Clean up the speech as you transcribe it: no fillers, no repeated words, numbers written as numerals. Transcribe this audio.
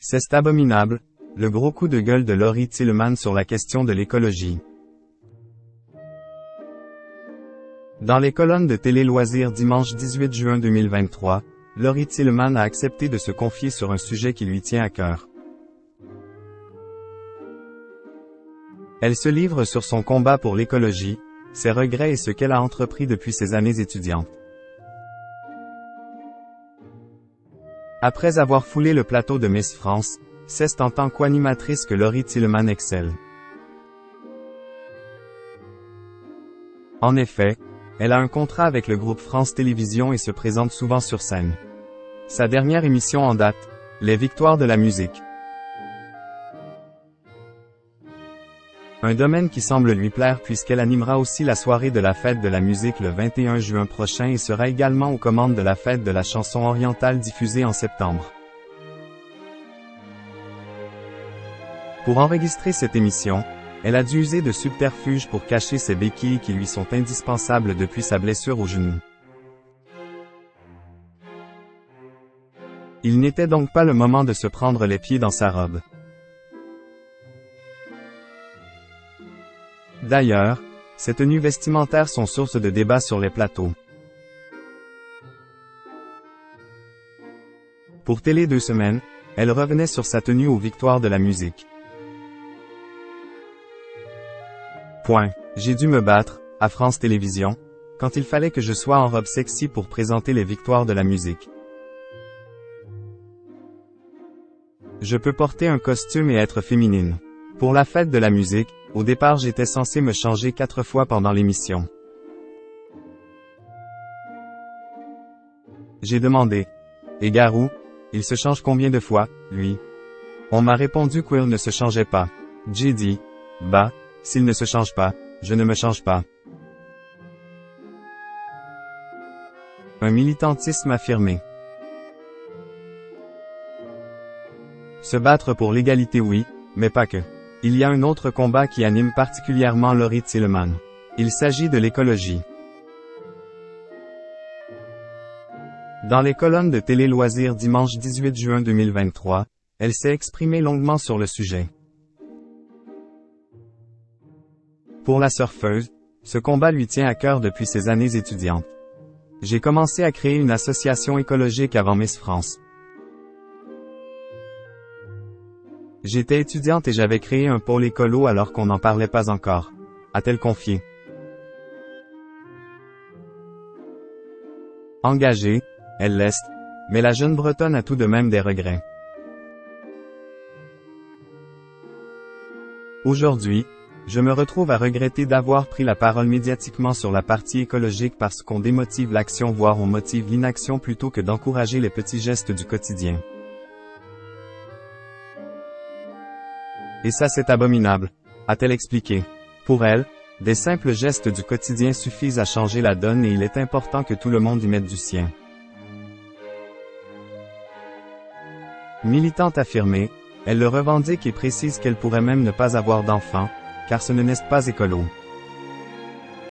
C'est abominable, le gros coup de gueule de Laurie Tillemann sur la question de l'écologie. Dans les colonnes de Télé Loisirs dimanche 18 juin 2023, Laurie Tillemann a accepté de se confier sur un sujet qui lui tient à cœur. Elle se livre sur son combat pour l'écologie, ses regrets et ce qu'elle a entrepris depuis ses années étudiantes. Après avoir foulé le plateau de Miss France, c'est en tant qu'animatrice que Laurie Tillemann excelle. En effet, elle a un contrat avec le groupe France Télévisions et se présente souvent sur scène. Sa dernière émission en date, Les Victoires de la musique. Un domaine qui semble lui plaire puisqu'elle animera aussi la soirée de la fête de la musique le 21 juin prochain et sera également aux commandes de la fête de la chanson orientale diffusée en septembre. Pour enregistrer cette émission, elle a dû user de subterfuges pour cacher ses béquilles qui lui sont indispensables depuis sa blessure au genou. Il n'était donc pas le moment de se prendre les pieds dans sa robe. D'ailleurs, ces tenues vestimentaires sont source de débats sur les plateaux. Pour Télé 2 semaines, elle revenait sur sa tenue aux Victoires de la musique. J'ai dû me battre, à France Télévisions, quand il fallait que je sois en robe sexy pour présenter les Victoires de la musique. Je peux porter un costume et être féminine. Pour la fête de la musique, au départ j'étais censé me changer 4 fois pendant l'émission. J'ai demandé. Et Garou, il se change combien de fois, lui? On m'a répondu qu'il ne se changeait pas. J'ai dit, bah, s'il ne se change pas, je ne me change pas. Un militantisme affirmé. Se battre pour l'égalité oui, mais pas que. Il y a un autre combat qui anime particulièrement Laurie Tillemann. Il s'agit de l'écologie. Dans les colonnes de Télé Loisirs dimanche 18 juin 2023, elle s'est exprimée longuement sur le sujet. Pour la surfeuse, ce combat lui tient à cœur depuis ses années étudiantes. J'ai commencé à créer une association écologique avant Miss France. J'étais étudiante et j'avais créé un pôle écolo alors qu'on n'en parlait pas encore, a-t-elle confié. Engagée, elle l'est, mais la jeune Bretonne a tout de même des regrets. Aujourd'hui, je me retrouve à regretter d'avoir pris la parole médiatiquement sur la partie écologique parce qu'on démotive l'action voire on motive l'inaction plutôt que d'encourager les petits gestes du quotidien. Et ça c'est abominable, a-t-elle expliqué. Pour elle, des simples gestes du quotidien suffisent à changer la donne et il est important que tout le monde y mette du sien. Militante affirmée, elle le revendique et précise qu'elle pourrait même ne pas avoir d'enfants, car ce n'est pas écolo.